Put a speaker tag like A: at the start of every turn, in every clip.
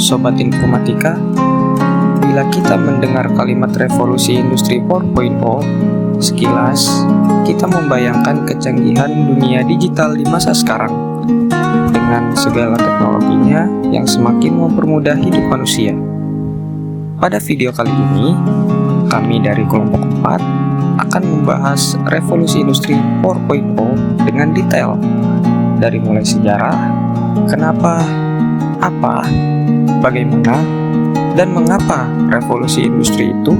A: Sobat Informatika, bila kita mendengar kalimat revolusi industri 4.0, sekilas kita membayangkan kecanggihan dunia digital di masa sekarang dengan segala teknologinya yang semakin mempermudah hidup manusia. Pada video kali ini, kami dari kelompok 4 akan membahas revolusi industri 4.0 dengan detail, dari mulai sejarah, kenapa, apa, bagaimana, dan mengapa revolusi industri itu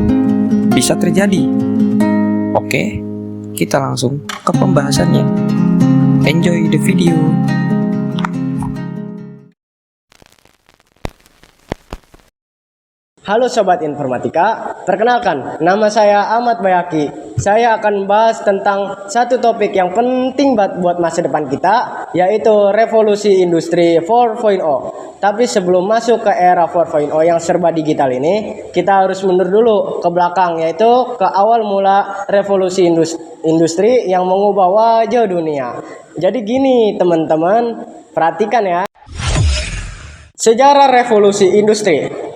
A: bisa terjadi. Oke, kita langsung ke pembahasannya. Enjoy the video.
B: Halo Sobat Informatika, perkenalkan, nama saya Ahmad Bayaki. Saya akan membahas tentang satu topik yang penting buat masa depan kita, yaitu revolusi industri 4.0. Tapi sebelum masuk ke era 4.0 yang serba digital ini, kita harus mundur dulu ke belakang, yaitu ke awal mula revolusi industri yang mengubah wajah dunia. Jadi gini teman-teman, perhatikan ya. Sejarah revolusi industri.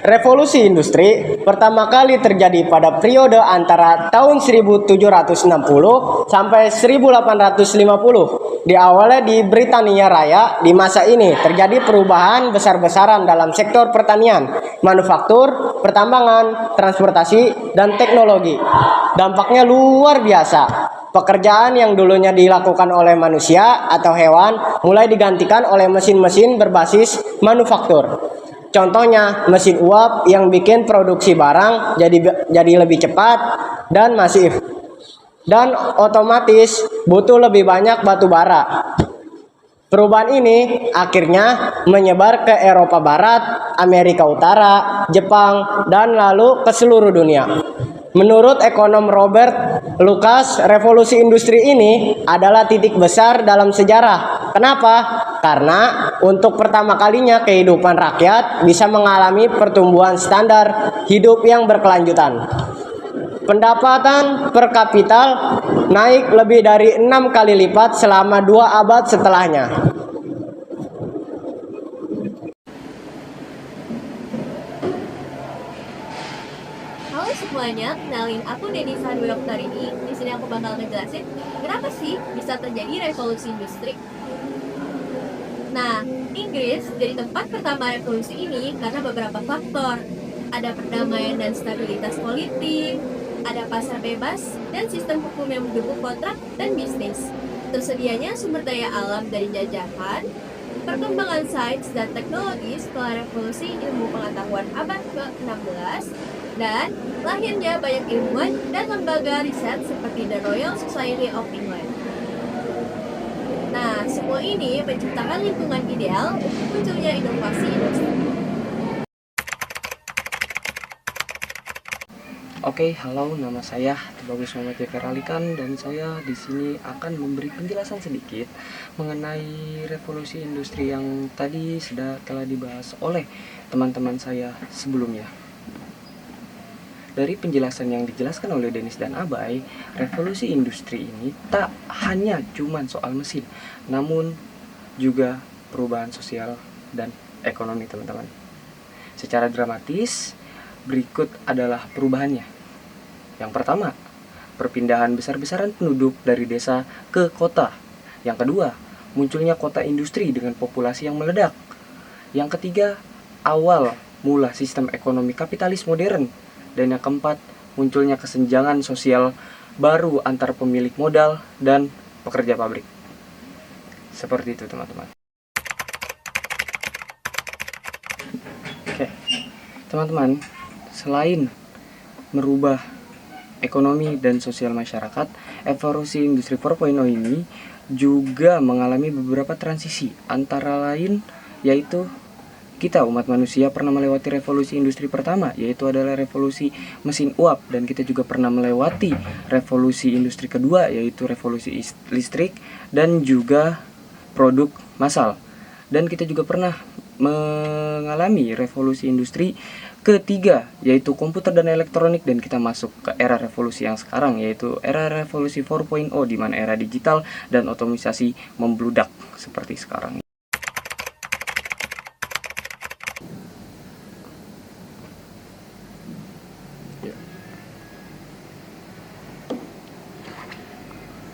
B: Revolusi industri pertama kali terjadi pada periode antara tahun 1760 sampai 1850. Diawali di Britania Raya. Di masa ini terjadi perubahan besar-besaran dalam sektor pertanian, manufaktur, pertambangan, transportasi, dan teknologi. Dampaknya luar biasa. Pekerjaan yang dulunya dilakukan oleh manusia atau hewan mulai digantikan oleh mesin-mesin berbasis manufaktur. Contohnya mesin uap yang bikin produksi barang jadi lebih cepat dan masif, dan otomatis butuh lebih banyak batu bara. Perubahan ini akhirnya menyebar ke Eropa Barat, Amerika Utara, Jepang, dan lalu ke seluruh dunia. Menurut ekonom Robert Lucas, revolusi industri ini adalah titik besar dalam sejarah. Kenapa? Karena untuk pertama kalinya kehidupan rakyat bisa mengalami pertumbuhan standar hidup yang berkelanjutan. Pendapatan per kapital naik lebih dari 6 kali lipat selama 2 abad setelahnya.
C: Halo semuanya, kenalin aku Denisa Dwi Oktarini. Di sini aku bakal ngejelasin kenapa sih bisa terjadi revolusi industri. Nah, Inggris jadi tempat pertama revolusi ini karena beberapa faktor. Ada perdamaian dan stabilitas politik, ada pasar bebas, dan sistem hukum yang mendukung kontrak dan bisnis. Tersedianya sumber daya alam dari jajahan, perkembangan sains dan teknologi setelah revolusi ilmu pengetahuan abad ke-16, dan lahirnya banyak ilmuwan dan lembaga riset seperti The Royal Society of England. Nah, semua ini menciptakan lingkungan ideal untuk munculnya inovasi industri.
A: Oke, halo, nama saya Bagus Muhammad Yakaralikan dan saya di sini akan memberi penjelasan sedikit mengenai revolusi industri yang tadi telah dibahas oleh teman-teman saya sebelumnya. Dari penjelasan yang dijelaskan oleh Denis dan Abai, revolusi industri ini tak hanya cuman soal mesin, namun juga perubahan sosial dan ekonomi, teman-teman. Secara dramatis, berikut adalah perubahannya. Yang pertama, perpindahan besar-besaran penduduk dari desa ke kota. Yang kedua, munculnya kota industri dengan populasi yang meledak. Yang ketiga, awal mula sistem ekonomi kapitalis modern. Dan yang keempat, munculnya kesenjangan sosial baru antar pemilik modal dan pekerja pabrik. Seperti itu, teman-teman. Oke, teman-teman, selain merubah ekonomi dan sosial masyarakat, evolusi industri 4.0 ini juga mengalami beberapa transisi, antara lain yaitu kita umat manusia pernah melewati revolusi industri pertama, yaitu adalah revolusi mesin uap, dan kita juga pernah melewati revolusi industri kedua, yaitu revolusi listrik dan juga produk massal. Dan kita juga pernah mengalami revolusi industri ketiga yaitu komputer dan elektronik, dan kita masuk ke era revolusi yang sekarang yaitu era revolusi 4.0 di mana era digital dan otomatisasi membludak seperti sekarang.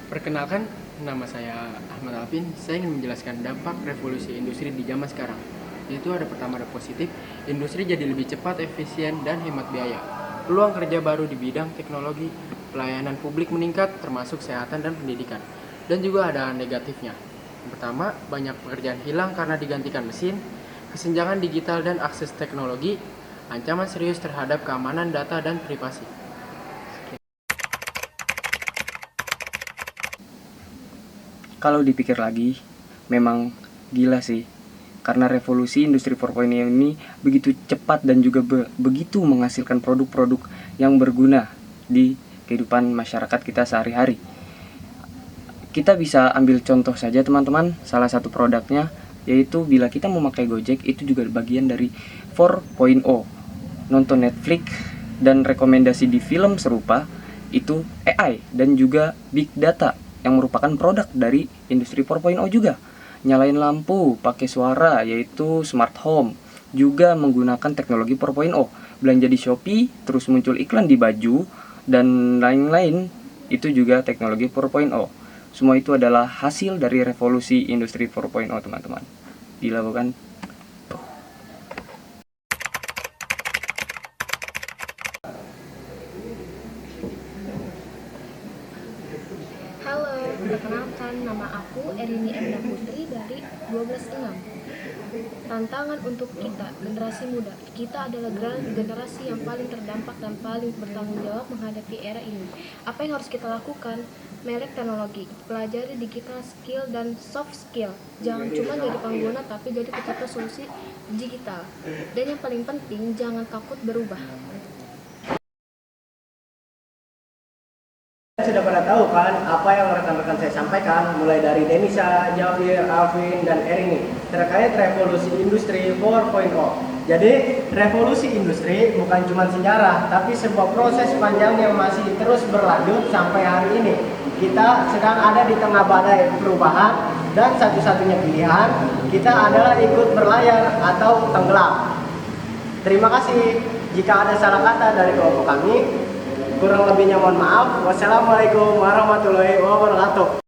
D: Perkenalkan, nama saya Ahmad Alvin. Saya ingin menjelaskan dampak revolusi industri di zaman sekarang. Yaitu ada pertama, ada positif, industri jadi lebih cepat, efisien, dan hemat biaya. Peluang kerja baru di bidang teknologi, pelayanan publik meningkat, termasuk kesehatan dan pendidikan. Dan juga ada negatifnya. Yang pertama, banyak pekerjaan hilang karena digantikan mesin, kesenjangan digital dan akses teknologi, ancaman serius terhadap keamanan data dan privasi.
A: Kalau dipikir lagi, memang gila sih. Karena revolusi industri 4.0 ini begitu cepat dan juga begitu menghasilkan produk-produk yang berguna di kehidupan masyarakat kita sehari-hari. Kita bisa ambil contoh saja teman-teman, salah satu produknya yaitu bila kita memakai Gojek itu juga bagian dari 4.0. Nonton Netflix dan rekomendasi di film serupa itu AI dan juga Big Data yang merupakan produk dari industri 4.0 juga. Nyalain lampu pakai suara yaitu smart home juga menggunakan teknologi 4.0. Belanja di Shopee terus muncul iklan di baju dan lain-lain itu juga teknologi 4.0. Semua itu adalah hasil dari revolusi industri 4.0 teman-teman. Gila bukan?
E: Halo, perkenalkan nama aku Erini Enda Putri dari 126. Tantangan untuk kita, generasi muda. Kita adalah generasi yang paling terdampak dan paling bertanggung jawab menghadapi era ini. Apa yang harus kita lakukan? Melek teknologi, pelajari digital skill dan soft skill. Jangan cuma jadi pengguna tapi jadi pencipta solusi digital. Dan yang paling penting, jangan takut berubah.
B: Sudah pada tahu kan apa yang rekan-rekan saya sampaikan mulai dari Denisa, Jawir, Alvin, dan Erini terkait revolusi industri 4.0. Jadi revolusi industri bukan cuma sejarah tapi sebuah proses panjang yang masih terus berlanjut sampai hari ini. Kita sedang ada di tengah badai perubahan dan satu-satunya pilihan kita adalah ikut berlayar atau tenggelam. Terima kasih. Jika ada salah kata dari kelompok kami, kurang lebihnya mohon maaf. Wassalamualaikum warahmatullahi wabarakatuh.